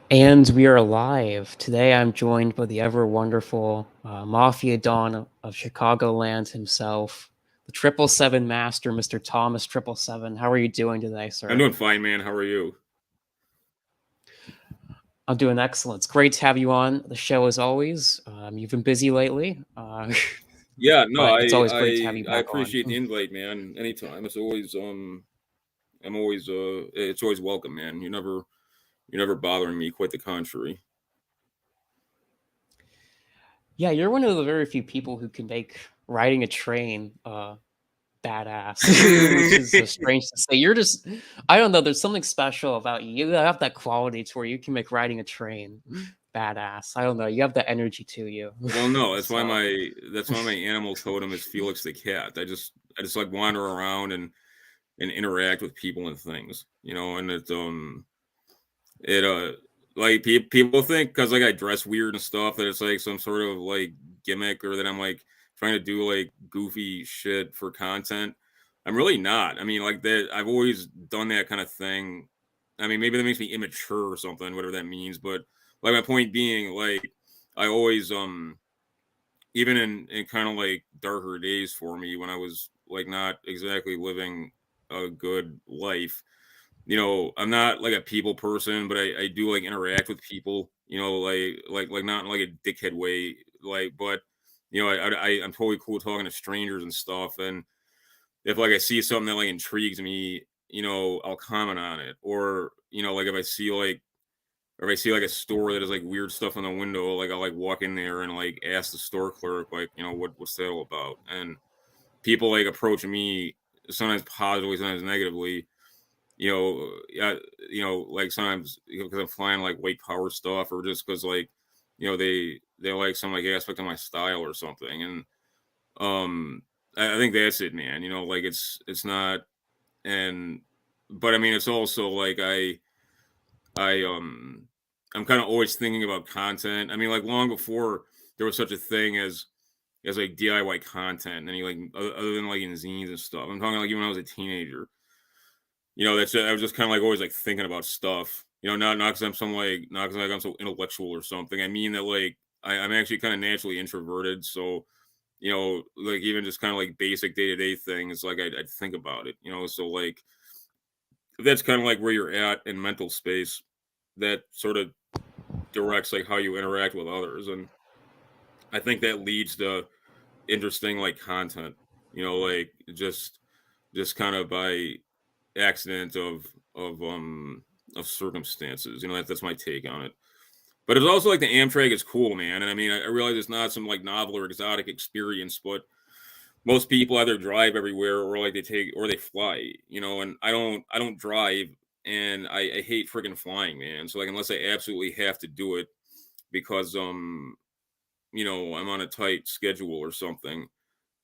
And we are live. Today I'm joined by the ever wonderful Mafia Don of Chicagoland himself, the 777 Master, Mr. Thomas 777. How are you doing today, I'm sir? doing fine, man. How are you? I'm doing excellent. It's great to have you on the show as always. You've been busy lately, Yeah, no, but it's I always great to have I you I back on. appreciate the invite, man. Anytime. I'm always it's always welcome, man. You're never bothering me, quite the contrary. Yeah, you're one of the very few people who can make riding a train badass, which is strange to say. You're just, I don't know. There's something special about you. You have that quality to where you can make riding a train badass. I don't know. You have that energy to you. Well, no, So that's why my animal totem is Felix the cat. I just like wander around and interact with people and things, and it like people think because like I dress weird and stuff that it's like some sort of like gimmick or that I'm like trying to do like goofy shit for content. I'm really not. I mean, like that. I've always done that kind of thing. I mean, maybe that makes me immature or something, whatever that means. But like my point being, like I always even in kind of like darker days for me when I was like not exactly living a good life, I'm not like a people person, but I do like interact with people, like not in like a dickhead way, like, but I'm totally cool talking to strangers and stuff. And if like I see something that like intrigues me, I'll comment on it. Or, like if I see like a store that has like weird stuff on the window, like I'll like walk in there and like ask the store clerk, like, what's that all about? And people like approach me sometimes positively, sometimes negatively, yeah, like sometimes because I'm flying like white power stuff, or just because like, they like some like aspect of my style or something, and I think that's it, man. Like it's not, and but I mean it's also like I I'm kind of always thinking about content. I mean, like long before there was such a thing as like DIY content, and like other than like in zines and stuff. I'm talking like even when I was a teenager. That's I was just kind of like always like thinking about stuff. Not because I'm some like not because like I'm so intellectual or something. I mean that like I'm actually kind of naturally introverted, so like even just kind of like basic day to day things, like I'd think about it. So like that's kind of like where you're at in mental space. That sort of directs like how you interact with others, and I think that leads to interesting like content. Like just kind of by accident of circumstances. That's my take on it. But it's also like the Amtrak is cool, man. And I mean, I realize it's not some like novel or exotic experience, but most people either drive everywhere or like they take or they fly. And I don't drive, and I hate freaking flying, man. So like unless I absolutely have to do it because I'm on a tight schedule or something,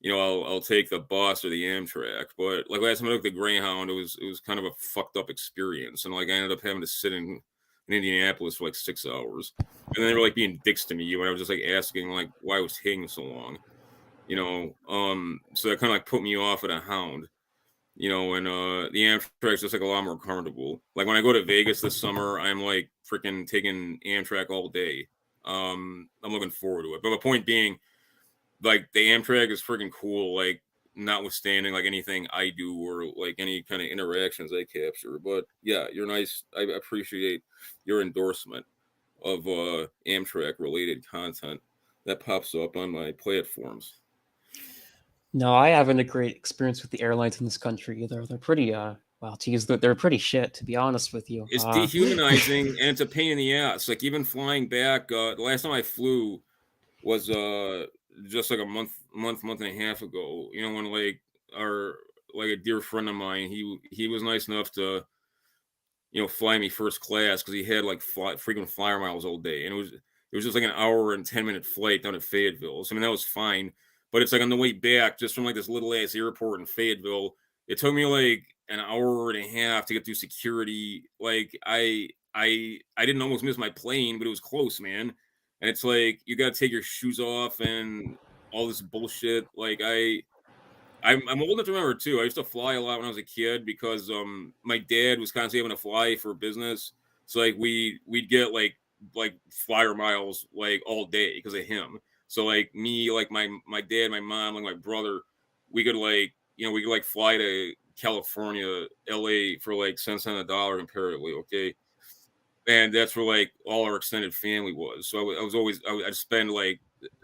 I'll take the bus or the Amtrak. But like last time I took the Greyhound, it was kind of a fucked up experience, and like I ended up having to sit in Indianapolis for like 6 hours, and then they were like being dicks to me when I was just like asking like why it was taking so long, So that kind of like put me off at a Hound, and the Amtrak's just like a lot more comfortable. Like when I go to Vegas this summer, I'm like freaking taking Amtrak all day. I'm looking forward to it. But the point being, like the Amtrak is freaking cool, like notwithstanding like anything I do or like any kind of interactions I capture. But yeah, you're nice. I appreciate your endorsement of Amtrak related content that pops up on my platforms. no, I haven't a great experience with the airlines in this country either. They're pretty, well, to use they're pretty shit, to be honest with you. It's dehumanizing and it's a pain in the ass. Like even flying back, the last time I flew was just like a month and a half ago. When like our like a dear friend of mine, he was nice enough to fly me first class because he had like frequent flyer miles all day, and it was just like an hour and 10-minute flight down to Fayetteville. So I mean that was fine, but it's like on the way back, just from like this little ass airport in Fayetteville, it took me like an hour and a half to get through security. Like I didn't almost miss my plane, but it was close, man. And it's like you got to take your shoes off and all this bullshit. Like I'm old enough to remember too. I used to fly a lot when I was a kid because my dad was constantly having to fly for business. So like we'd get like flyer miles like all day because of him. So like me, like my dad, my mom, like my brother, we could like we could like fly to California, LA for like cents on the dollar comparatively, okay? And that's where like all our extended family was. So I was always I'd spend like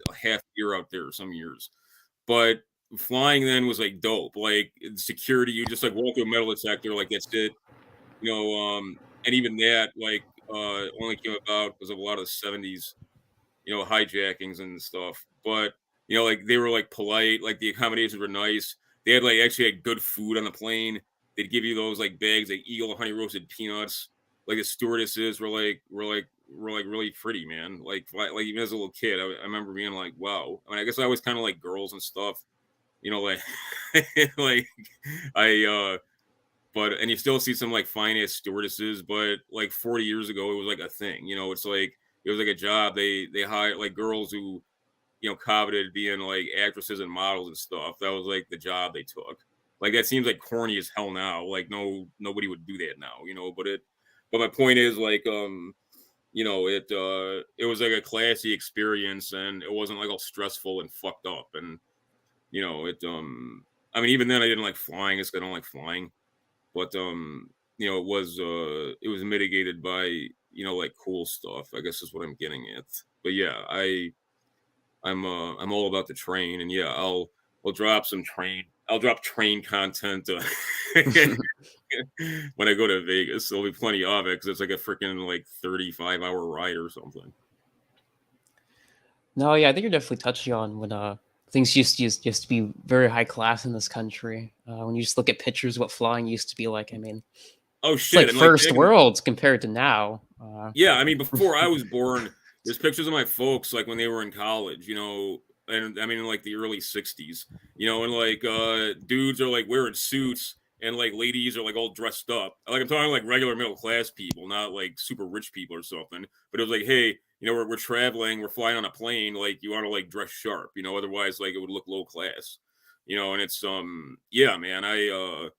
a half year out there some years. But flying then was like dope. Like security, you just like walk through a metal detector, like that's it. And even that like only came about because of a lot of the 70s hijackings and stuff. But like they were like polite, like the accommodations were nice. They had like actually had good food on the plane. They'd give you those like bags, like Eagle honey roasted peanuts. Like the stewardesses were like really pretty, man. Like even as a little kid, I remember being like, wow. I mean, I guess I was kind of like girls and stuff, like like I but and you still see some like fine ass stewardesses, but like 40 years ago, it was like a thing. It's like it was like a job. They hired like girls who coveted being like actresses and models and stuff. That was like the job they took. Like that seems like corny as hell now. Like nobody would do that now. But my point is like it was like a classy experience and it wasn't like all stressful and fucked up and I mean even then I didn't like flying. I don't like flying but it was mitigated by like cool stuff. I guess is what I'm getting at. But yeah, I'm all about the train, and yeah, I'll drop some train. I'll drop train content when I go to Vegas. There'll be plenty of it because it's like a freaking like 35-hour ride or something. No, yeah, I think you're definitely touching on when things used to be very high class in this country. When you just look at pictures of what flying used to be like, I mean, Oh it's like shit! And like first back in world compared to now. Yeah, I mean, before I was born, there's pictures of my folks like when they were in college, and I mean in like the early '60s, and like dudes are like wearing suits and like ladies are like all dressed up. Like I'm talking like regular middle class people, not like super rich people or something. But it was like, hey, we're traveling, we're flying on a plane, like you want to like dress sharp, otherwise like it would look low class, and it's yeah, man,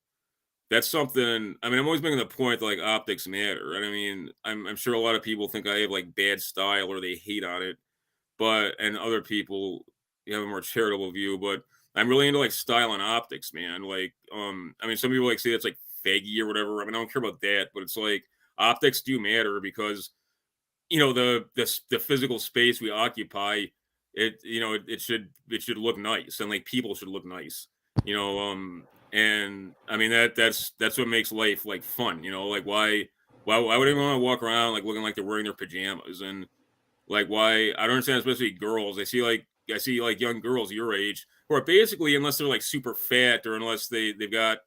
that's something. I mean, I'm always making the point that like optics matter. And I mean, I'm sure a lot of people think I have like bad style or they hate on it, and other people have a more charitable view. But I'm really into like style and optics, man. Like, I mean, some people like say it's like faggy or whatever. I mean, I don't care about that, but it's like optics do matter because the physical space we occupy, it should look nice and like people should look nice, you know. And I mean that's what makes life like fun, like why would anyone want to walk around like looking like they're wearing their pajamas and like why I don't understand, especially girls. I see like young girls your age who are basically, unless they're like super fat or unless they've got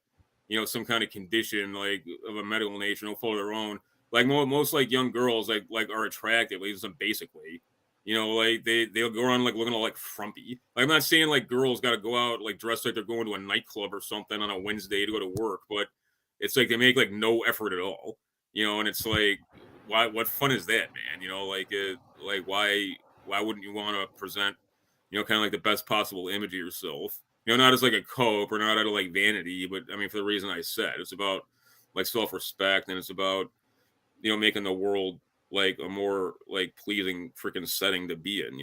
some kind of condition like of a medical nature, no fault of their own. Like most like young girls like are attractive, like some basically. Like they'll go around like looking all like frumpy. Like, I'm not saying like girls got to go out like dressed like they're going to a nightclub or something on a Wednesday to go to work, but it's like they make like no effort at all. And it's like what fun is that, man? Like why wouldn't you want to present kind of like the best possible image of yourself? Not as like a cope or not out of like vanity, but I mean for the reason I said, it's about like self-respect and it's about making the world like a more like pleasing freaking setting to be in.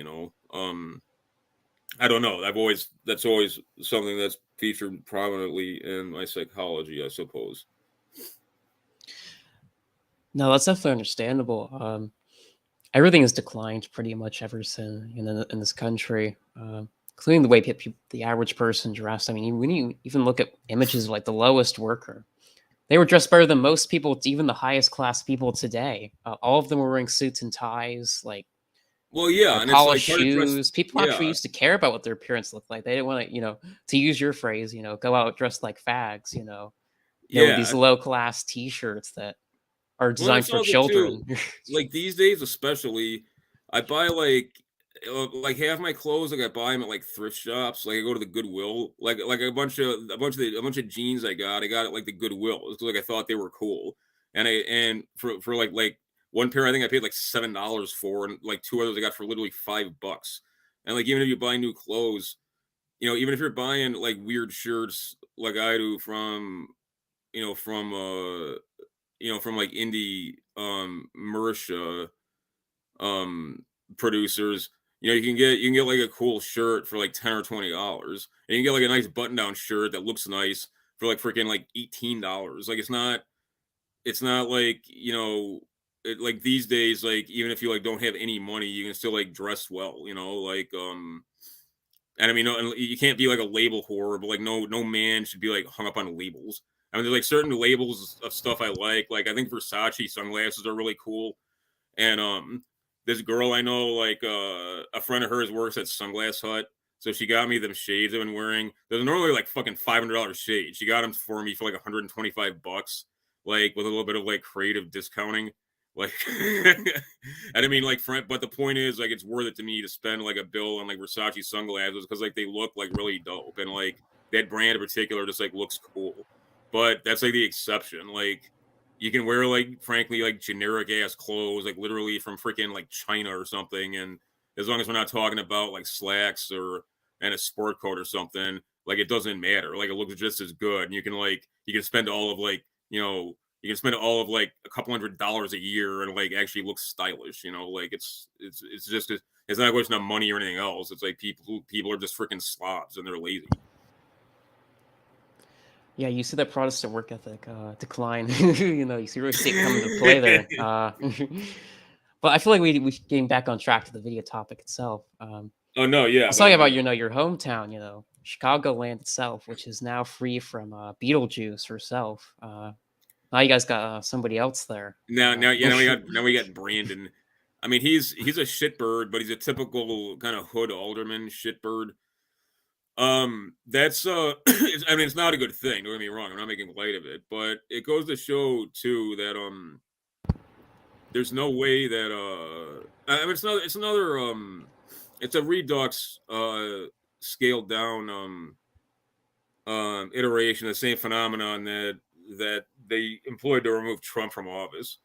I don't know. That's always something that's featured prominently in my psychology, I suppose. No, that's definitely understandable. Everything has declined pretty much ever since in this country, including the way the average person dressed. I mean, when you even look at images of like the lowest worker, they were dressed better than most people, even the highest class people today. All of them were wearing suits and ties, like Well, yeah, and it's polished like hard to dress. shoes. People actually Yeah, used to care about what their appearance looked like. They didn't want to, to use your phrase, go out dressed like fags. With these yeah. low class T-shirts that are Well, designed it's for also too children. like these days, especially. I buy like half my clothes. Like I buy them at like thrift shops. Like I go to the Goodwill. Like a bunch of jeans I got at like the Goodwill. It's like I thought they were cool. And for like one pair I think I paid like $7 for, and like two others I got for literally $5. And like even if you buy new clothes, even if you're buying like weird shirts like I do from from like indie merch um producers. You can get like a cool shirt for like $10 or $20, and you can get like a nice button down shirt that looks nice for like freaking like $18. Like it's not like like these days, like even if you like don't have any money, you can still like dress well, like and I mean, no, and you can't be like a label whore, but like no man should be like hung up on labels. I mean, there's like certain labels of stuff I like I think Versace sunglasses are really cool. And this girl I know, like a friend of hers works at Sunglass Hut, so she got me them shades I've been wearing. They're normally like fucking $500 shades. She got them for me for like $125, like with a little bit of like creative discounting. Like, and I mean, like, but the point is, like, it's worth it to me to spend like a bill on like Versace sunglasses because like they look like really dope, and like that brand in particular just like looks cool. But that's like the exception. Like, you can wear like frankly like generic ass clothes, like literally from freaking like China or something, and as long as we're not talking about like slacks or and a sport coat or something, like it doesn't matter. Like it looks just as good, and you can spend all of like you can spend all of like a couple $100 a year and like actually look stylish. Like it's just it's not a question of money or anything else. It's like people are just freaking slobs and they're lazy. Yeah, you see that Protestant work ethic decline. You really see it come into play there. But I feel like we getting back on track to the video topic itself. Oh no, I yeah, was but talking about your hometown, Chicagoland itself, which is now free from Beetlejuice herself. Now you guys got somebody else there. now yeah now we got Brandon. I mean, he's a shitbird, but he's a typical kind of hood alderman shitbird. That's I mean, it's not a good thing. Don't get me wrong. I'm not making light of it, but it goes to show too that there's no way that I mean, it's a redux scaled down iteration of the same phenomenon that they employed to remove Trump from office.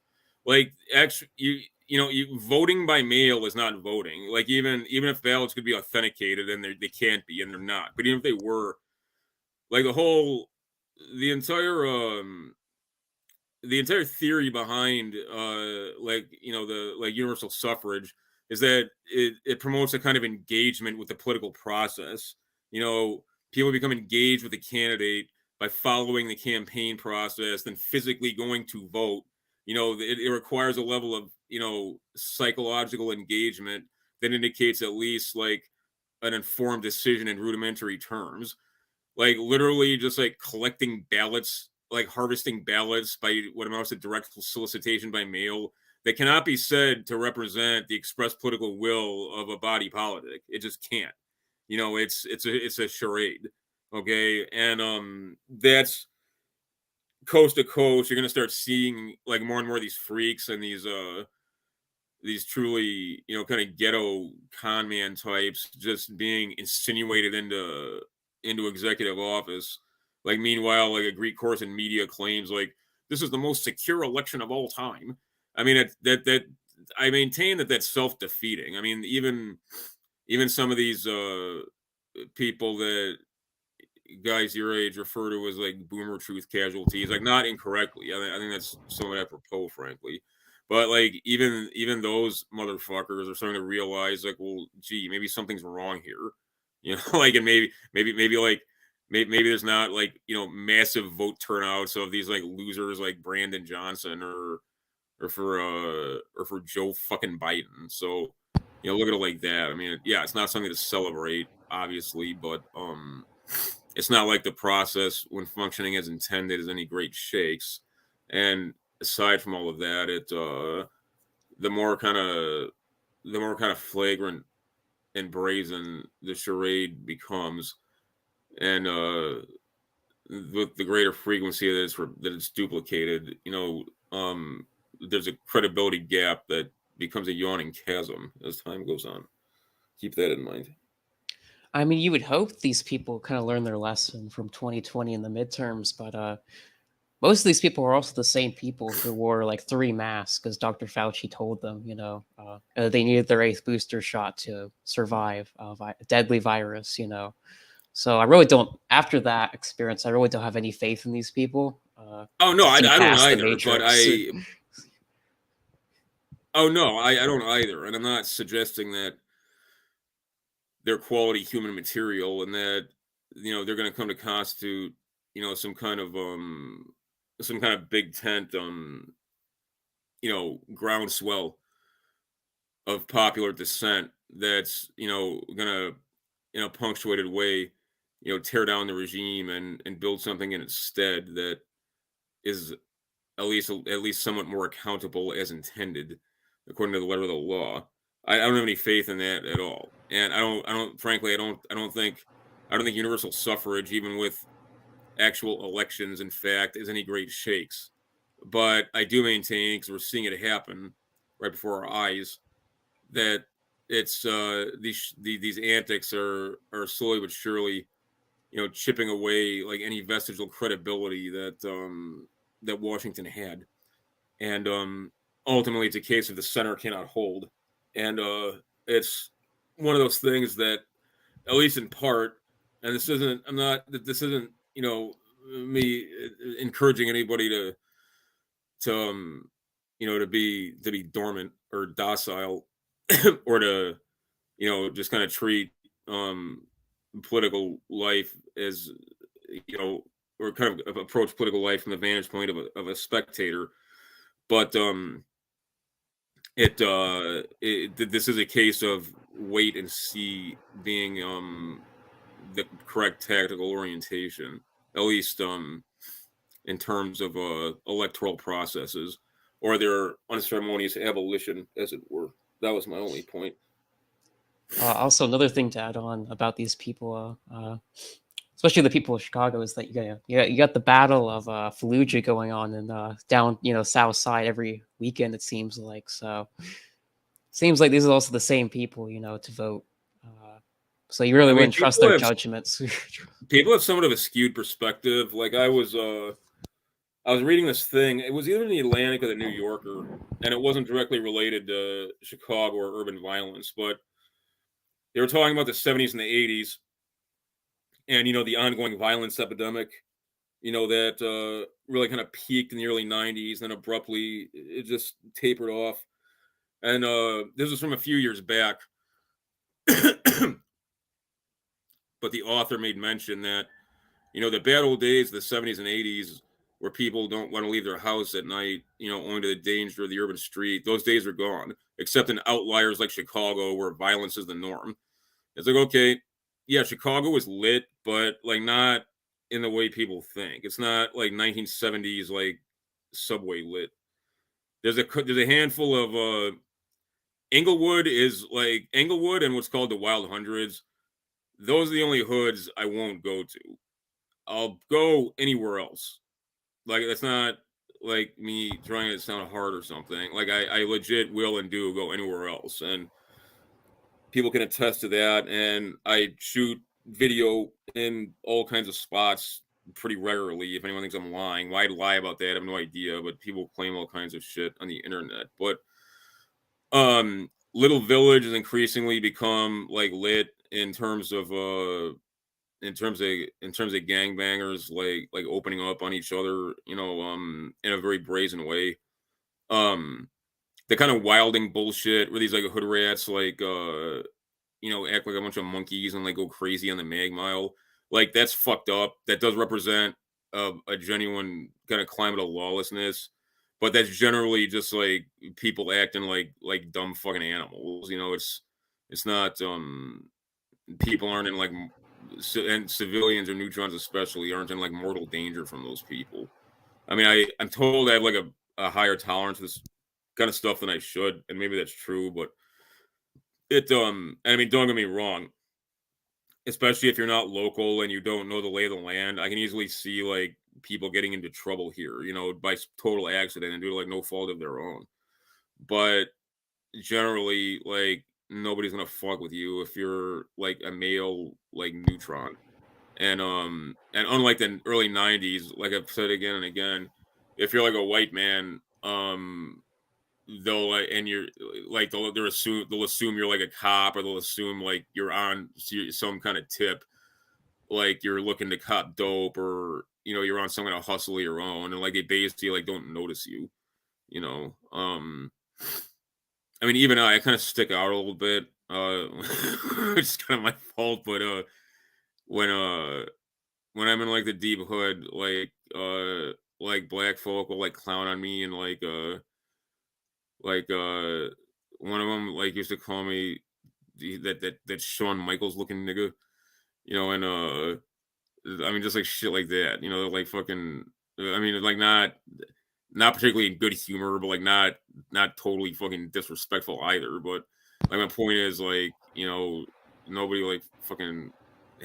Like, actually, you voting by mail is not voting. Like, even if ballots could be authenticated, and they can't be, and they're not. But even if they were, like the entire the entire theory behind the like universal suffrage is that it promotes a kind of engagement with the political process. you know People become engaged with the candidate by following the campaign process, then physically going to vote. It requires a level of psychological engagement that indicates at least like an informed decision in rudimentary terms, like literally just like collecting ballots, like harvesting ballots by what amounts to direct solicitation by mail, that cannot be said to represent the express political will of a body politic. It just can't. It's a charade. Okay, and that's coast to coast. You're gonna start seeing like more and more of these freaks and these truly kind of ghetto con man types just being insinuated into executive office. Like, meanwhile, like a Greek course in media claims like this is the most secure election of all time. I mean, that I maintain that that's self-defeating. I mean, even some of these people that guys your age refer to as like boomer truth casualties, like not incorrectly. I think that's somewhat apropos, frankly. But like even those motherfuckers are starting to realize like, well, gee, maybe something's wrong here. Like, and maybe like maybe there's not like massive vote turnouts of these like losers like Brandon Johnson or for Joe fucking Biden. So look at it like that. I mean, yeah, it's not something to celebrate, obviously, but it's not like the process, when functioning as intended, is any great shakes. And aside from all of that, the more kind of flagrant and brazen the charade becomes, and with the greater frequency that it's duplicated, there's a credibility gap that becomes a yawning chasm as time goes on. Keep that in mind. I mean, you would hope these people kind of learn their lesson from 2020 in the midterms, but most of these people are also the same people who wore like 3 masks because Dr. Fauci told them, they needed their 8th booster shot to survive a deadly virus. So I really don't. After that experience, I really don't have any faith in these people. Oh no, see I don't past the either. But matrix. oh no, I don't either. And I'm not suggesting that they're quality human material and that they're going to come to constitute some kind of big tent groundswell of popular dissent that's gonna in a punctuated way tear down the regime and build something in its stead that is at least somewhat more accountable as intended according to the letter of the law. I don't have any faith in that at all, and I don't frankly I don't think universal suffrage, even with actual elections, in fact, is any great shakes. But I do maintain, because we're seeing it happen right before our eyes, that it's these antics are slowly but surely chipping away like any vestigial credibility that Washington had, and ultimately it's a case of the center cannot hold, and it's one of those things that, at least in part, and this isn't me encouraging anybody to be dormant or docile or to just kind of treat um political life as or kind of approach political life from the vantage point of a spectator. But this is a case of wait and see being the correct tactical orientation, at least in terms of electoral processes or their unceremonious abolition, as it were. That was my only point. Also, another thing to add on about these people, especially the people of Chicago, is that you got the Battle of Fallujah going on and down South Side every weekend. It seems like these are also the same people to vote. So you really I mean, wouldn't trust their judgments. people have somewhat of a skewed perspective. Like I was reading this thing. It was either in the Atlantic or the New Yorker, and it wasn't directly related to Chicago or urban violence, but they were talking about the 70s and the 80s, and the ongoing violence epidemic. That really kind of peaked in the early 90s, then abruptly it just tapered off. And this was from a few years back, but the author made mention that the bad old days, the 70s and 80s, where people don't want to leave their house at night, owing to the danger of the urban street. Those days are gone, except in outliers like Chicago, where violence is the norm. It's like, okay, yeah, Chicago was lit, but like not in the way people think. It's not like 1970s like subway lit. There's a handful of Inglewood and what's called the Wild Hundreds. Those are the only hoods I won't go to. I'll go anywhere else. Like, that's not like me trying to sound hard or something. Like, I legit will and do go anywhere else, and people can attest to that. And I shoot video in all kinds of spots pretty regularly. If anyone thinks I'm lying, why I'd lie about that, I have no idea. But people claim all kinds of shit on the internet. But Little Village has increasingly become like lit in terms of gangbangers like opening up on each other, in a very brazen way. The kind of wilding bullshit where these like hood rats act like a bunch of monkeys and like go crazy on the mag mile. Like, that's fucked up. That does represent a genuine kind of climate of lawlessness, but that's generally just like people acting like dumb fucking animals. It's not people aren't in like and civilians or neutrons especially aren't in like mortal danger from those people. I mean, I'm told I have like a higher tolerance for this kind of stuff than I should, and maybe that's true, but and I mean, don't get me wrong, especially if you're not local and you don't know the lay of the land, I can easily see like people getting into trouble here, by total accident and due to like no fault of their own. But generally, like, nobody's gonna fuck with you if you're like a male like neutron. And unlike the early 90s, like I've said again and again, if you're like a white man, they'll and you're like they'll assume you're like a cop, or they'll assume like you're on some kind of tip, like you're looking to cop dope, or you're on some kind of hustle of your own, and like they basically like don't notice you. You know, I mean, even I kind of stick out a little bit. It's kind of my fault, but when uh when I'm in like the deep hood, like black folk will like clown on me and like one of them like used to call me that Shawn Michaels looking nigga, and I mean just like shit like that, like fucking I mean like not particularly in good humor, but like not totally fucking disrespectful either. But like my point is like, nobody like fucking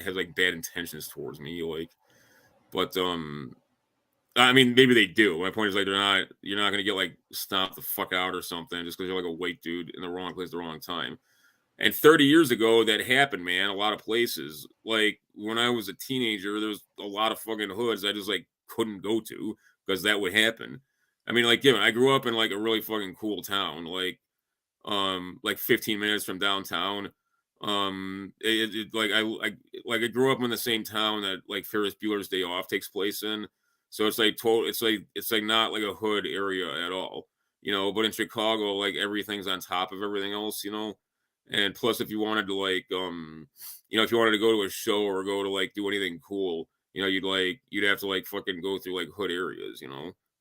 has like bad intentions towards me, like but I mean maybe they do. My point is like you're not gonna get like stomped the fuck out or something just because you're like a white dude in the wrong place at the wrong time. And 30 years ago, that happened, man. A lot of places. Like when I was a teenager, there was a lot of fucking hoods I just like couldn't go to because that would happen. I mean, like, I grew up in like a really fucking cool town, like 15 minutes from downtown. Like I grew up in the same town that like Ferris Bueller's Day Off takes place in. So it's like total. It's like not like a hood area at all, But in Chicago, like everything's on top of everything else. And plus, if you wanted to if you wanted to go to a show or go to like do anything cool, you'd have to like fucking go through like hood areas,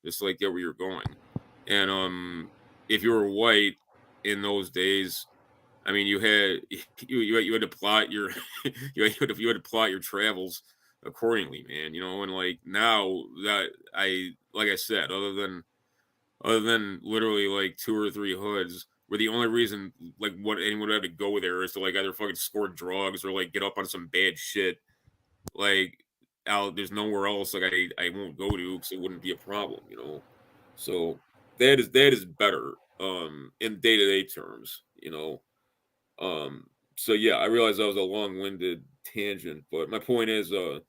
just to, like get where you're going. And if you were white in those days, I mean, you had to plot your you had to plot your travels accordingly, man. And like now that like I said, other than literally like two or three hoods, where the only reason like what anyone would have to go there is to like either fucking score drugs or like get up on some bad shit. Like there's nowhere else like I won't go to because it wouldn't be a problem. So that is better in day to day terms. So yeah, I realize that was a long winded tangent, but my point is a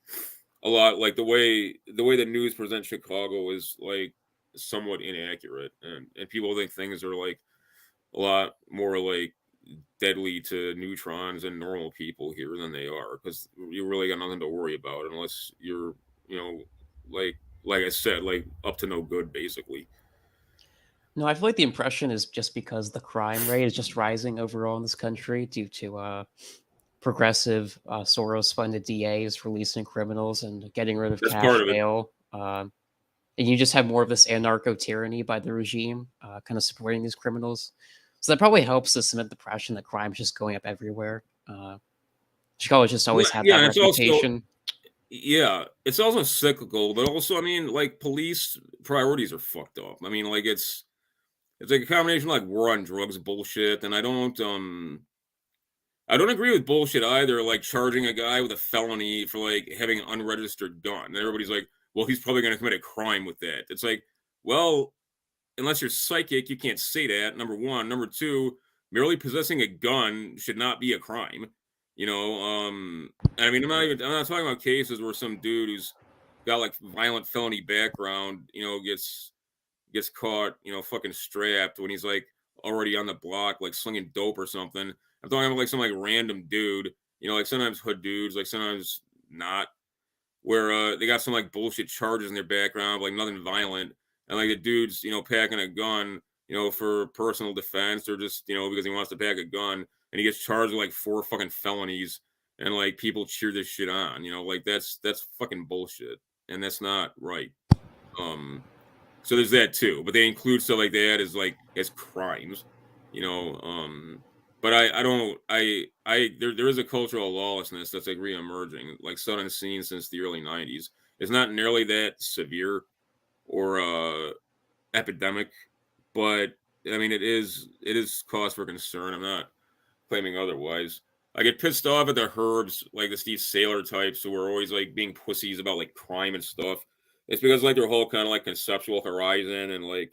lot like the way the news presents Chicago is like somewhat inaccurate, and people think things are like a lot more like deadly to neutrons and normal people here than they are because you really got nothing to worry about unless you're you know like I said, like up to no good basically. No, I feel like the impression is just because the crime rate is just rising overall in this country due to progressive Soros-funded DAs releasing criminals and getting rid of That's part cash of it. bail. And you just have more of this anarcho tyranny by the regime, kind of supporting these criminals. So that probably helps to cement the impression that crime's just going up everywhere. Chicago just Well, always had yeah, that and it's also reputation. yeah, it's also cyclical, but also I mean like police priorities are fucked up. I mean like it's like a combination of like war on drugs bullshit, and I don't agree with bullshit either, like charging a guy with a felony for like having an unregistered gun. And everybody's like, well, he's probably going to commit a crime with that. It's like, well, unless you're psychic, you can't say that. Number one. Number two, merely possessing a gun should not be a crime. I mean, I'm not talking about cases where some dude who's got like violent felony background, gets caught, fucking strapped when he's like already on the block, like slinging dope or something. I'm talking about like some like random dude, like sometimes hood dudes, like sometimes not, where they got some like bullshit charges in their background, like nothing violent, and like the dude's packing a gun, for personal defense or just because he wants to pack a gun, and he gets charged with like 4 fucking felonies, and like people cheer this shit on, like that's fucking bullshit, and that's not right. So there's that too, but they include stuff like that as crimes, you know. But I don't there is a cultural lawlessness that's like reemerging, like sudden seen since the early '90s. It's not nearly that severe or epidemic, but I mean it is cause for concern. I'm not claiming otherwise. I get pissed off at the herbs, like the Steve Sailor types, who are always like being pussies about like crime and stuff. It's because like their whole kind of like conceptual horizon and like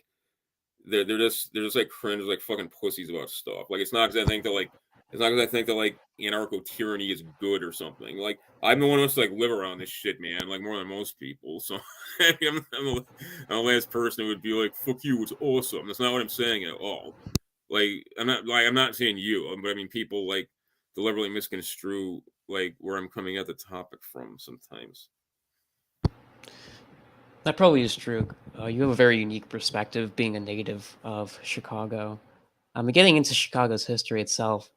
they're just like cringe like fucking pussies about stuff. Like it's not because I think that like anarcho tyranny is good or something. Like I'm the one who wants to like live around this shit, man. Like more than most people. So I'm the last person who would be like, "Fuck you, it's awesome." That's not what I'm saying at all. I'm not saying you, but I mean people like deliberately misconstrue like where I'm coming at the topic from sometimes. That probably is true. You have a very unique perspective being a native of Chicago. Getting into Chicago's history itself,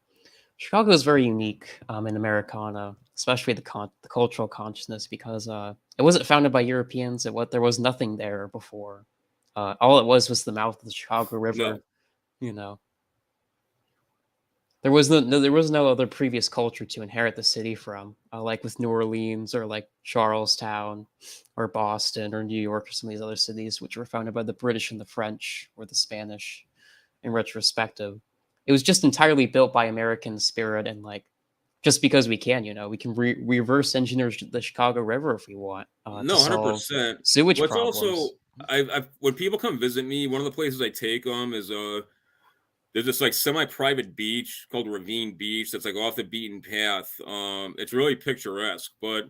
Chicago is very unique in Americana, especially the cultural consciousness, because it wasn't founded by Europeans. There was nothing there before. All it was the mouth of the Chicago River. No, You know, there was no other previous culture to inherit the city from, like with New Orleans or like Charlestown or Boston or New York or some of these other cities, which were founded by the British and the French or the Spanish in retrospective. It was just entirely built by American spirit and like just because we can, we can reverse engineer the Chicago River if we want to no, solve 100%. sewage What's problems. also I've when people come visit me, one of the places I take them is there's this like semi-private beach called Ravine Beach that's like off the beaten path. It's really picturesque, but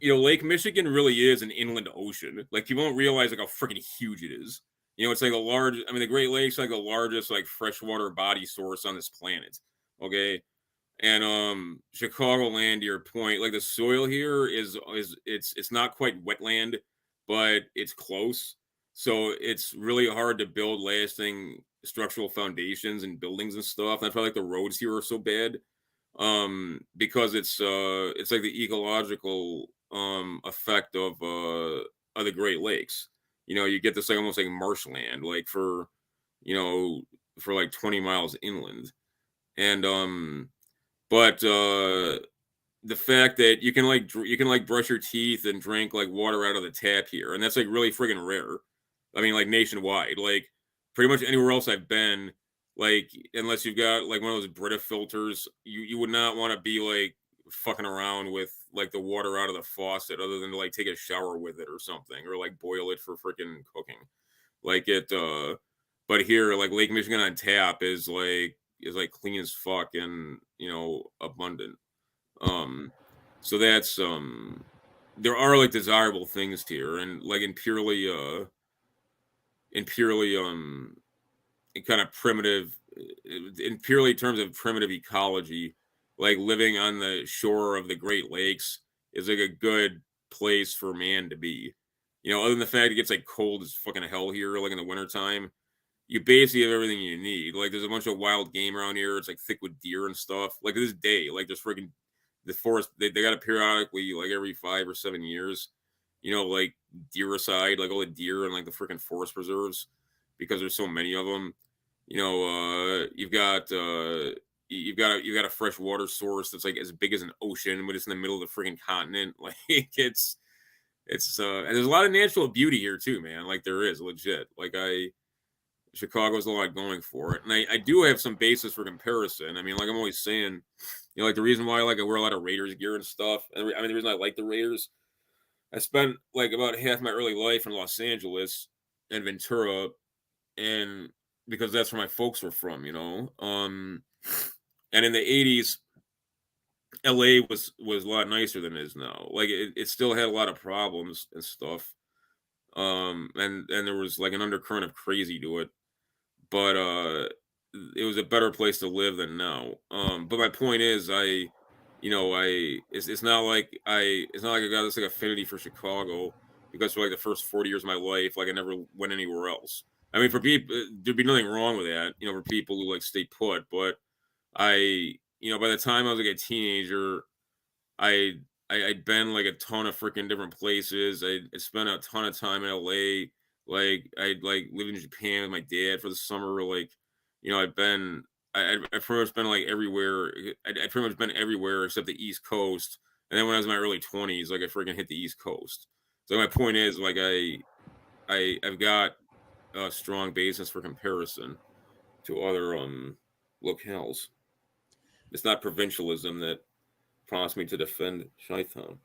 Lake Michigan really is an inland ocean. Like people don't realize like how freaking huge it is. It's like the Great Lakes are like the largest like freshwater body source on this planet. Okay. And Chicagoland, to your point, like the soil here is it's not quite wetland, but it's close. So it's really hard to build lasting structural foundations and buildings and stuff. That's why like the roads here are so bad. Because it's like the ecological effect of the Great Lakes. You get this like almost like marshland, like you know for like 20 miles inland. And but the fact that you can like brush your teeth and drink like water out of the tap here, and that's like really friggin' rare. I mean, like nationwide, like pretty much anywhere else I've been, like unless you've got like one of those Brita filters, you would not want to be like fucking around with like the water out of the faucet, other than to like take a shower with it or something, or like boil it for freaking cooking. Like it, but here, like Lake Michigan on tap is like clean as fuck and abundant. Um, so that's there are like desirable things here, and like in purely in kind of primitive in purely terms of primitive ecology, like living on the shore of the Great Lakes is like a good place for man to be. Other than the fact it gets like cold as fucking hell here, like in the wintertime, you basically have everything you need. Like there's a bunch of wild game around here. It's like thick with deer and stuff. Like this day, like there's freaking the forest. They got to periodically, like every 5 or 7 years, like deericide, like all the deer and like the freaking forest preserves, because there's so many of them. You've got a fresh water source that's like as big as an ocean, but it's in the middle of the freaking continent. Like and there's a lot of natural beauty here too, man. Like there is legit. Chicago's a lot going for it, and I do have some basis for comparison. I mean, like I'm always saying, like the reason why like I wear a lot of Raiders gear and stuff. And I mean, the reason I like the Raiders, I spent like about half my early life in Los Angeles and Ventura, and because that's where my folks were from, and in the '80s, LA was a lot nicer than it is now. Like it still had a lot of problems and stuff, and there was like an undercurrent of crazy to it, but it was a better place to live than now. But my point is, it's not like I got this like affinity for Chicago because for like the first 40 years of my life, like I never went anywhere else. I mean, for people, there'd be nothing wrong with that, for people who like stay put. But by the time I was like a teenager, I I'd been like a ton of freaking different places. I spent a ton of time in LA. Like I'd like lived in Japan with my dad for the summer. Like, I've been I've pretty much been like everywhere. I'd pretty much been everywhere except the East Coast. And then when I was in my early 20s, like I freaking hit the East Coast. So my point is, like I've got a strong basis for comparison to other locales. It's not provincialism that prompts me to defend Chi-Town.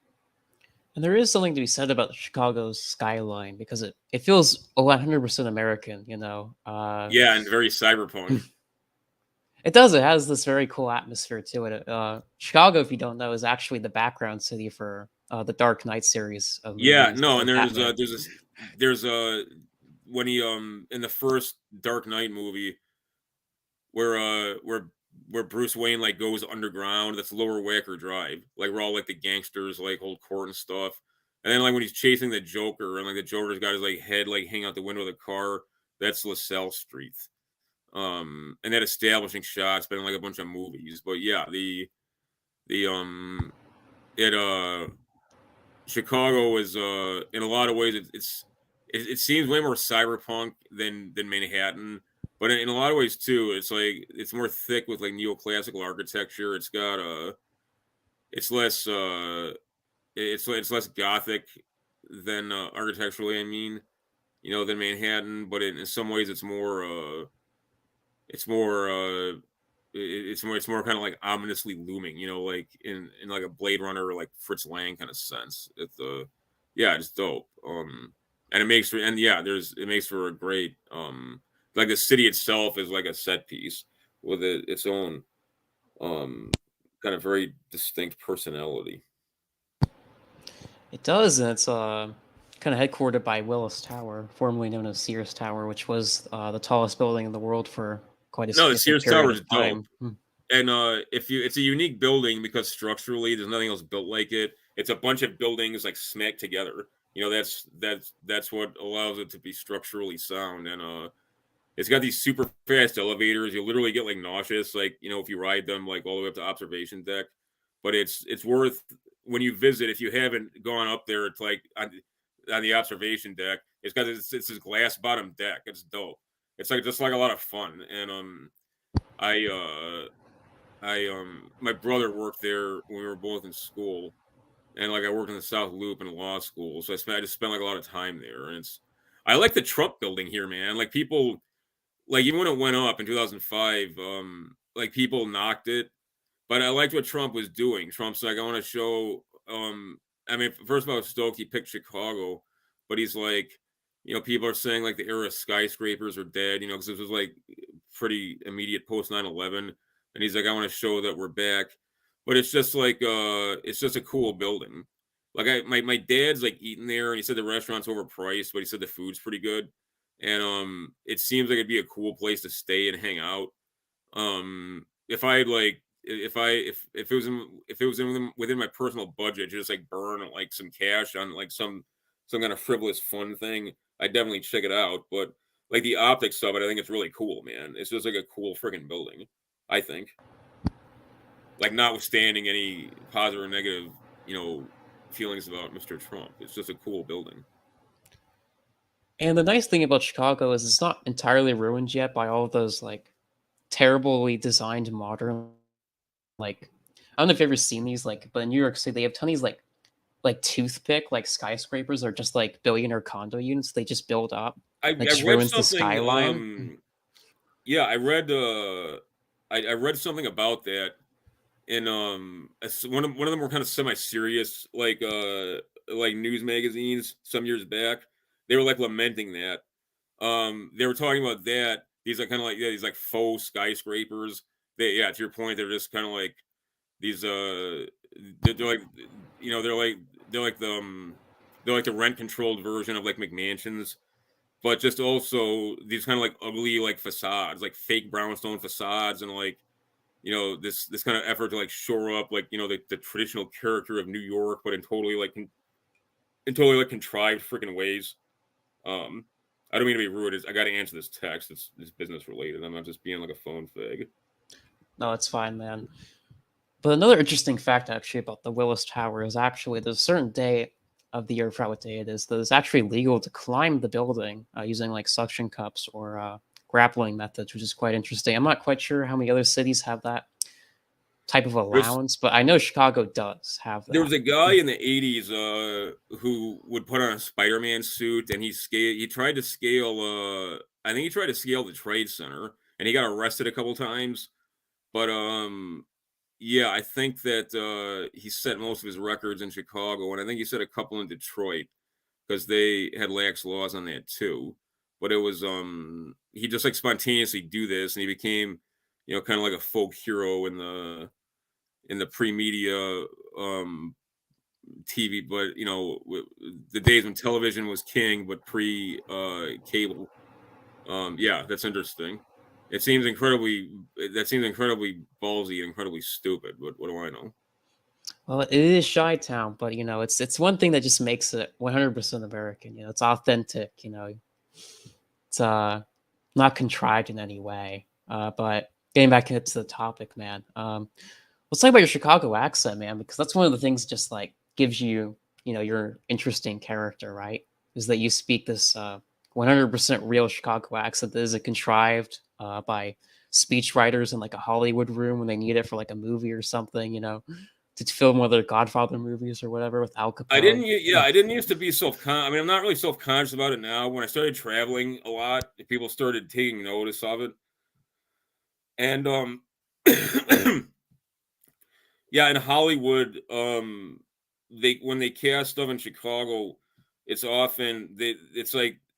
And there is something to be said about Chicago's skyline because it feels 100% American. Yeah, and very cyberpunk. It does. It has this very cool atmosphere to it. Chicago, if you don't know, is actually the background city for the Dark Knight series of Yeah, movies no, and of Batman. there's when he in the first Dark Knight movie where where Bruce Wayne like goes underground, that's Lower Wacker Drive, like where all like the gangsters like hold court and stuff. And then like when he's chasing the Joker and like the Joker's got his like head like hanging out the window of the car, that's LaSalle Street. And that establishing shot's been in like a bunch of movies. But yeah, the it Chicago is in a lot of ways it seems way more cyberpunk than Manhattan, but in a lot of ways too, it's like it's more thick with like neoclassical architecture. It's got it's less it's less gothic than architecturally. I mean, you know, than Manhattan, but in some ways it's more it's more kind of like ominously looming, you know, like in like a Blade Runner or like Fritz Lang kind of sense. It's yeah, it's dope. And it makes for and yeah, it makes for a great like the city itself is like a set piece with its own kind of very distinct personality. It does, and it's kind of headquartered by Willis Tower, formerly known as Sears Tower, which was the tallest building in the world for quite a No, the significant Sears period Tower of is dope. time. Hmm. And if you it's a unique building because structurally there's nothing else built like it. It's a bunch of buildings like smacked together. You know, that's what allows it to be structurally sound. And it's got these super fast elevators. You literally get like nauseous, like, you know, if you ride them like all the way up to observation deck. But it's worth when you visit, if you haven't gone up there, it's like on the observation deck, it's this glass bottom deck. It's dope. It's like just like a lot of fun. And I my brother worked there when we were both in school, and like I worked in the South Loop in law school, so I just spent like a lot of time there. And it's I like the Trump building here, man. Like people like even when it went up in 2005, like people knocked it, but I liked what Trump was doing. Trump's like, I want to show. I mean, first of all, I was stoked he picked Chicago, but he's like, you know, people are saying like the era of skyscrapers are dead, you know, because this was like pretty immediate post 9/11, and he's like, I want to show that we're back, but it's just like, it's just a cool building. Like my dad's like eating there, and he said the restaurant's overpriced, but he said the food's pretty good, and it seems like it'd be a cool place to stay and hang out. If I like if it was within my personal budget, just like burn like some cash on like some kind of frivolous fun thing, I'd definitely check it out. But like the optics of it, I think it's really cool, man. It's just like a cool freaking building, I think. Like notwithstanding any positive or negative, you know, feelings about Mr. Trump, it's just a cool building. And the nice thing about Chicago is it's not entirely ruined yet by all of those like terribly designed modern like I don't know if you've ever seen these like, but in New York City they have tons of like toothpick like skyscrapers or just like billionaire condo units they just build up that I just read ruins the something. skyline. Yeah, I read. I read something about that in one of them were kind of semi-serious like news magazines some years back. They were like lamenting that. They were talking about that. These are kind of like yeah, these like faux skyscrapers. They yeah, to your point, they're just kind of like these they're like you know they're like they're like the rent controlled version of like McMansions, but just also these kind of like ugly like facades, like fake brownstone facades, and like you know this kind of effort to like shore up like you know the traditional character of New York, but in totally like contrived freaking ways. Um, I don't mean to be rude. I got to answer this text. It's business related. I'm not just being like a phone fag. No, it's fine, man. But another interesting fact actually about the Willis Tower is actually there's a certain day of the year, I forgot what day it is, that it's actually legal to climb the building using like suction cups or grappling methods, which is quite interesting. I'm not quite sure how many other cities have that type of There's allowance, but I know Chicago does have there was that. a guy in the 80s who would put on a Spider-Man suit and he tried to scale I think he tried to scale the Trade Center and he got arrested a couple times. But yeah, I think that he set most of his records in Chicago, and I think he set a couple in Detroit because they had lax laws on that too. But it was he just like spontaneously do this, and he became you know kind of like a folk hero in the pre-media TV. But you know the days when television was king, but pre cable. Yeah, that's interesting. It seems incredibly that seems incredibly ballsy and incredibly stupid, but what do I know? Well, it is Chi-town, but it's one thing that just makes it 100% American. It's authentic. It's not contrived in any way. But getting back into the topic, man. Let's talk about your Chicago accent, man, because that's one of the things just like gives you, your interesting character, right? Is that you speak this 100% real Chicago accent that isn't contrived by speech writers in like a Hollywood room when they need it for like a movie or something, to film one of their Godfather movies or whatever with Al Capone. I didn't used to be I mean, I'm not really self-conscious about it now. When I started traveling a lot, people started taking notice of it. And yeah, in Hollywood, they when they cast stuff in Chicago, it's like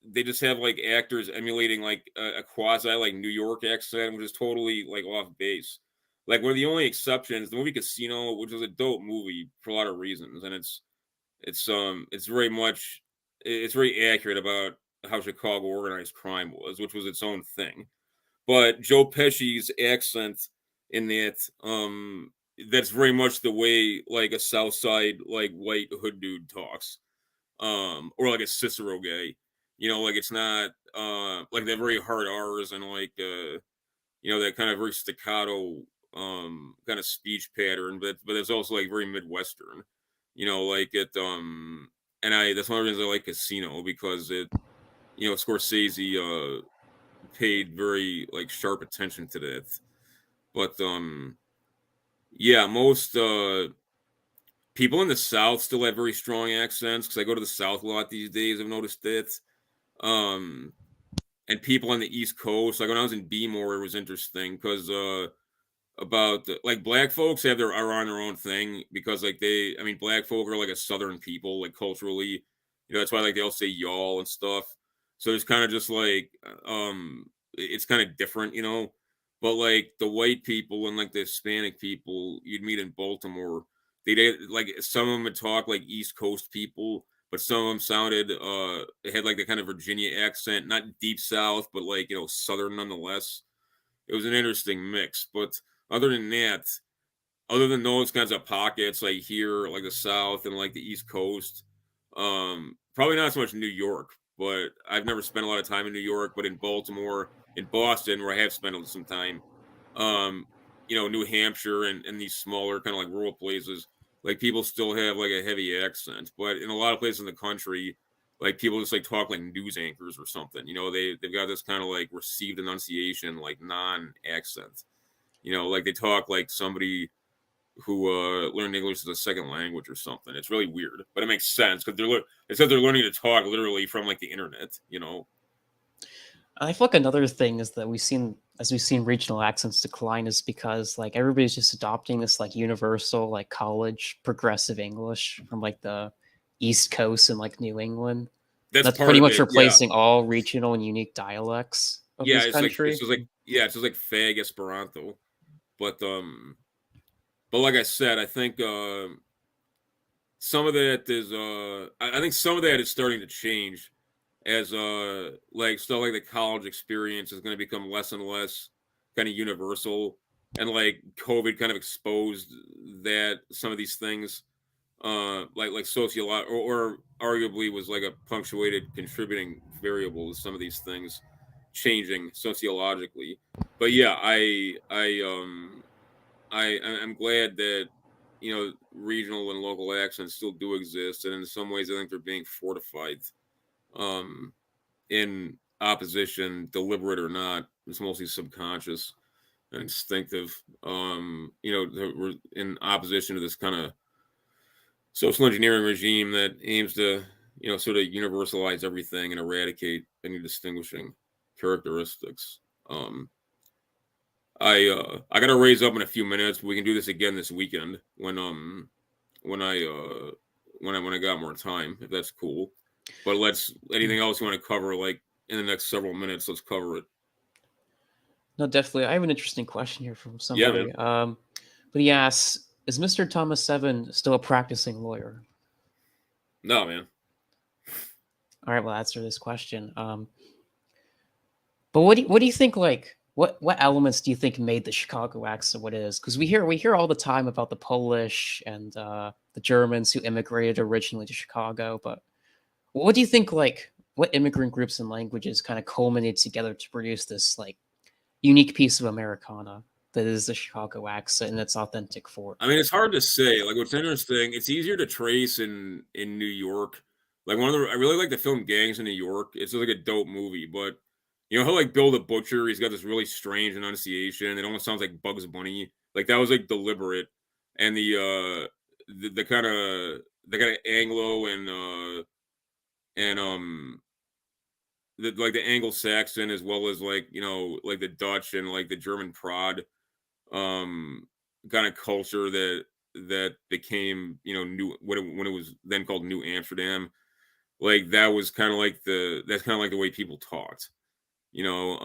they just have like actors emulating like a quasi like New York accent, which is totally like off base. Like one of the only exceptions, the movie Casino, which was a dope movie for a lot of reasons, and it's very much it's very accurate about how Chicago organized crime was, which was its own thing. But Joe Pesci's accent in that's very much the way like a South Side like white hood dude talks, or like a Cicero guy. Like it's not like that very hard R's and like that kind of very staccato kind of speech pattern, but it's also like very Midwestern. Like it and I that's one of the reasons I like Casino because Scorsese paid very like sharp attention to that. But yeah, most people in the South still have very strong accents because I go to the South a lot these days. I've noticed that. Um, and people on the East Coast, like when I was in Bmore, it was interesting because about like black folks are on their own thing because like I mean black folk are like a Southern people like culturally, that's why like they all say y'all and stuff. So it's kind of just like it's kind of different, but like the white people and like the Hispanic people you'd meet in Baltimore, they like some of them would talk like East Coast people, but some of them sounded it had like the kind of Virginia accent, not deep South, but like Southern nonetheless. It was an interesting mix, but other than that, other than those kinds of pockets like here, like the South and like the East Coast, probably not so much New York, but I've never spent a lot of time in New York, but in Baltimore, in Boston, where I have spent some time, um, New Hampshire and these smaller kind of like rural places, like people still have like a heavy accent, but in a lot of places in the country, like people just like talk like news anchors or something. They've got this kind of like received enunciation, like non-accent. Like they talk like somebody who learned English as a second language or something. It's really weird, but it makes sense because they're learning to talk literally from like the internet. I feel like another thing is that we've seen regional accents decline is because like everybody's just adopting this like universal like college progressive English from like the East Coast and like New England. That's That's part pretty of much it. Yeah, replacing all regional and unique dialects of yeah. this country. It's just like fag Esperanto, but like I said, I think some of that is I think some of that is starting to change as like stuff like the college experience is going to become less and less kind of universal, and like COVID kind of exposed that some of these things like sociological or arguably was like a punctuated contributing variable to some of these things changing sociologically. But yeah, I'm glad that regional and local accents still do exist, and in some ways, I think they're being fortified um, in opposition, deliberate or not. It's mostly subconscious and instinctive. We're in opposition to this kind of social engineering regime that aims to sort of universalize everything and eradicate any distinguishing characteristics. Um, I gotta raise up in a few minutes, but we can do this again this weekend when I when I got more time, if that's cool. But anything else you want to cover like in the next several minutes, let's cover it. No, definitely. I have an interesting question here from Yeah, man. somebody. But he asks, is Mr. Thomas Seven still a practicing lawyer? No, man. All right, well, answer this question. But what do you think? Like, what elements do you think made the Chicago accent what it is? Because we hear all the time about the Polish and the Germans who immigrated originally to Chicago, but what do you think? Like, what immigrant groups and languages kind of culminate together to produce this like unique piece of Americana that is the Chicago accent in its authentic form? I mean, it's hard to say. Like, what's interesting, it's easier to trace in New York. Like one of the, I really like the film Gangs in New York. It's like a dope movie, but you know how like Bill the Butcher, he's got this really strange enunciation. It almost sounds like Bugs Bunny. Like that was like deliberate, and the kind of Anglo and like the Anglo-Saxon as well as like like the Dutch and like the German prod um kind of culture that became new when it was then called New Amsterdam. Like that was kind of like that's kind of like the way people talked, you know.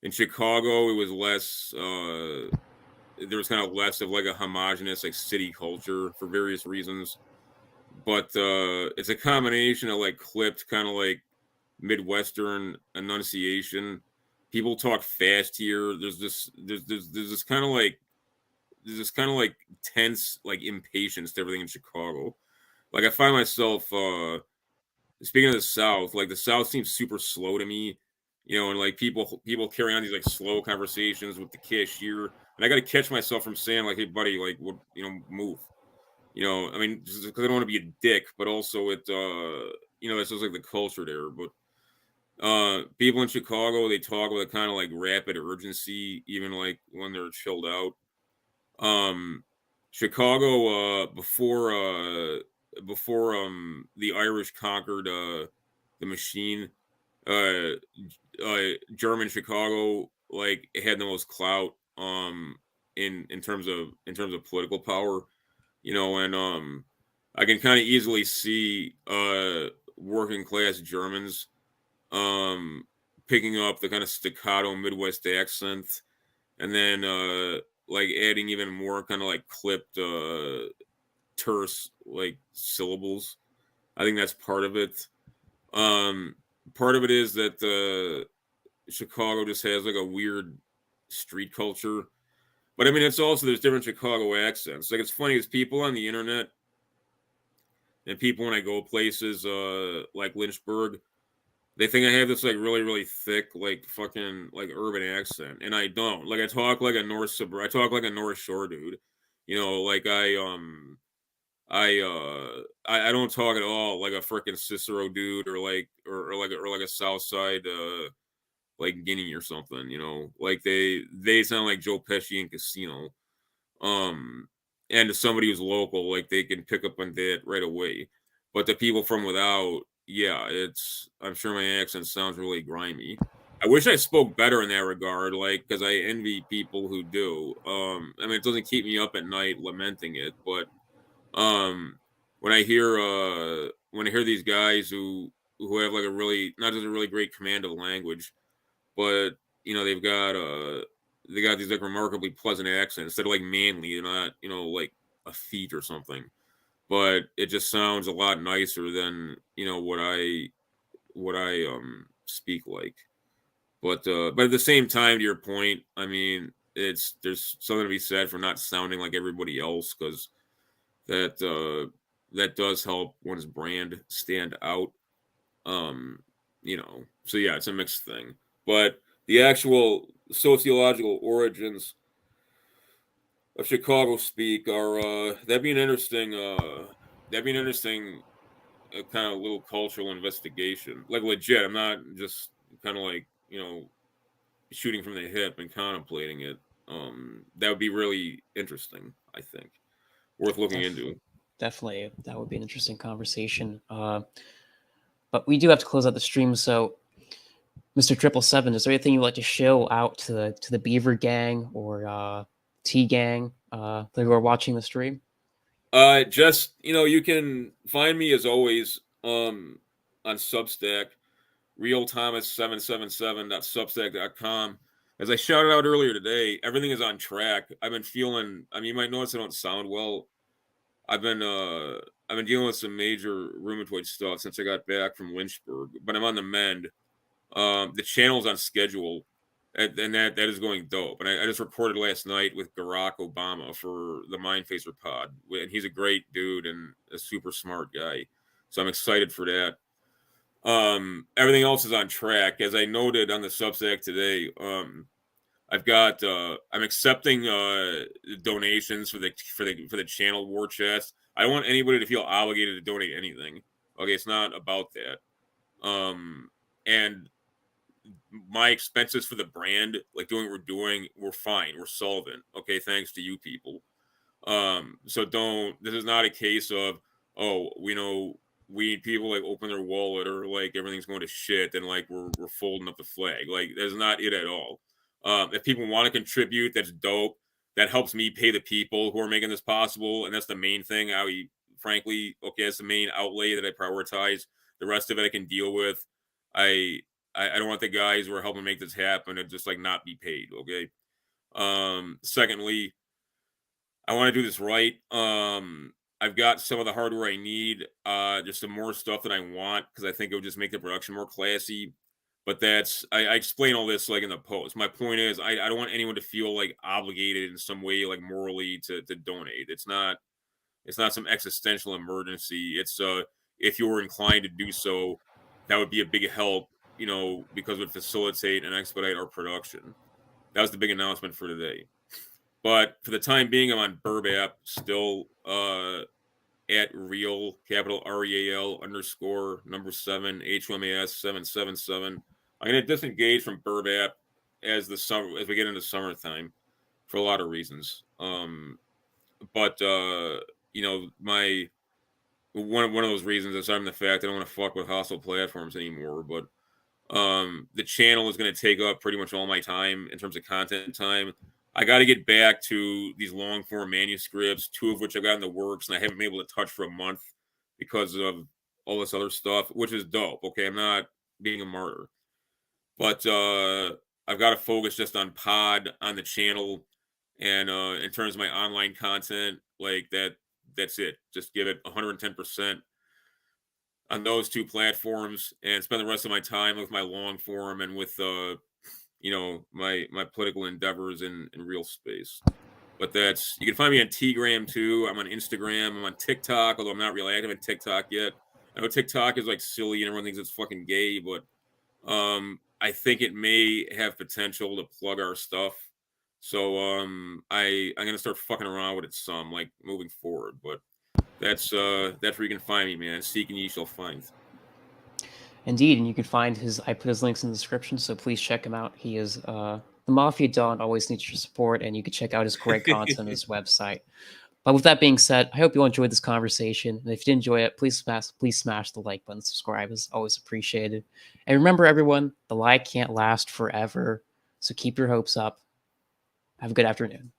In Chicago it was less there was kind of less of like a homogenous like city culture for various reasons, but it's a combination of like clipped kind of like Midwestern enunciation. People talk fast here. There's this kind of like tense like impatience to everything in Chicago. Like I find myself speaking of the South, like the South seems super slow to me, and like people carry on these like slow conversations with the cashier, and I got to catch myself from saying like, "Hey, buddy, like what move." I mean, just because I don't want to be a dick, but also that's just like the culture there. But people in Chicago, they talk with a kind of like rapid urgency, even like when they're chilled out. Um, Chicago, before the Irish conquered the machine, uh, German Chicago like had the most clout in terms of political power, and I can kind of easily see working class Germans um picking up the kind of staccato Midwest accent, and then like adding even more kind of like clipped terse like syllables. I think that's part of it. um Part of it is that Chicago just has like a weird street culture, but I mean it's also there's different Chicago accents. Like it's funny, it's people on the internet and people when I go places like Lynchburg, they think I have this like really really thick like fucking like urban accent, and I don't. Like I talk like a I talk like a North Shore dude. Like I don't talk at all like a freaking Cicero dude or like a South Side like Guinea or something. Like they sound like Joe Pesci in Casino. Um, and to somebody who's local, like they can pick up on that right away. But the people from without, yeah, I'm sure my accent sounds really grimy. I wish I spoke better in that regard, like because I envy people who do. I mean, it doesn't keep me up at night lamenting it, but um, when I hear these guys who have like a really not just a really great command of language, but they got these like remarkably pleasant accents instead of like manly, they're not like a feat or something, but it just sounds a lot nicer than what I speak like. But at the same time, to your point, I mean, there's something to be said for not sounding like everybody else, because that that does help one's brand stand out. So yeah, it's a mixed thing. But the actual sociological origins of Chicago speak are that'd be an interesting kind of little cultural investigation. Like legit, I'm not just kind of like shooting from the hip and contemplating it. That would be really interesting. I think worth looking Def- into. Definitely, that would be an interesting conversation. But we do have to close out the stream, so Mr. 777, is there anything you'd like to show out to the Beaver Gang or T Gang who are watching the stream? Just you can find me as always on Substack, realthomas777.substack.com. As I shouted out earlier today, everything is on track. I've been feeling. I mean, you might notice I don't sound well. I've been uh I've been dealing with some major rheumatoid stuff since I got back from Lynchburg, but I'm on the mend. The channel's on schedule. And that is going dope. And I just recorded last night with Barack Obama for the Mind Phaser pod, and he's a great dude and a super smart guy. So I'm excited for that. Everything else is on track, as I noted on the Substack today. I'm accepting donations for the channel war chest. I don't want anybody to feel obligated to donate anything. Okay, it's not about that. And my expenses for the brand, like doing what we're doing, we're fine. We're solvent. Okay, thanks to you people. So don't. This is not a case of, oh, we need people like open their wallet or like everything's going to shit and like we're folding up the flag. Like that's not it at all. If people want to contribute, that's dope. That helps me pay the people who are making this possible, and that's the main thing. Frankly, okay, that's the main outlay that I prioritize. The rest of it I can deal with. I I don't want the guys who are helping make this happen to just like not be paid. Okay. Secondly, I want to do this right. I've got some of the hardware I need. There's some more stuff that I want because I think it would just make the production more classy. But I explain all this like in the post. My point is I don't want anyone to feel like obligated in some way, like morally to donate. It's not some existential emergency. It's if you were inclined to do so, that would be a big help, because it would facilitate and expedite our production. That was the big announcement for today. But for the time being, I'm on Burbap still at real capital REAL underscore number 7 HMAS 777. I'm gonna disengage from Burbap as we get into summertime for a lot of reasons. But my one of those reasons is I'm the fact I don't want to fuck with hostile platforms anymore. But the channel is going to take up pretty much all my time in terms of content time. I got to get back to these long form manuscripts, 2 of which I've got in the works, and I haven't been able to touch for a month because of all this other stuff, which is dope. Okay, I'm not being a martyr, but I've got to focus just on pod on the channel, and in terms of my online content, like that. That's it. Just give it 110% on those 2 platforms, and spend the rest of my time with my long form and with my political endeavors in real space. But you can find me on Tgram too. I'm on Instagram. I'm on TikTok, although I'm not really active on TikTok yet. I know TikTok is like silly and everyone thinks it's fucking gay, but I think it may have potential to plug our stuff. So I'm gonna start fucking around with it some, like moving forward. But that's where you can find me, man. Seek and ye shall find. Indeed, and you can find I put his links in the description, so please check him out. He is the Mafia Don always needs your support, and you can check out his great content on his website. But with that being said, I hope you all enjoyed this conversation. And if you did enjoy it, please smash the like button. Subscribe is always appreciated. And remember, everyone, the light can't last forever. So keep your hopes up. Have a good afternoon.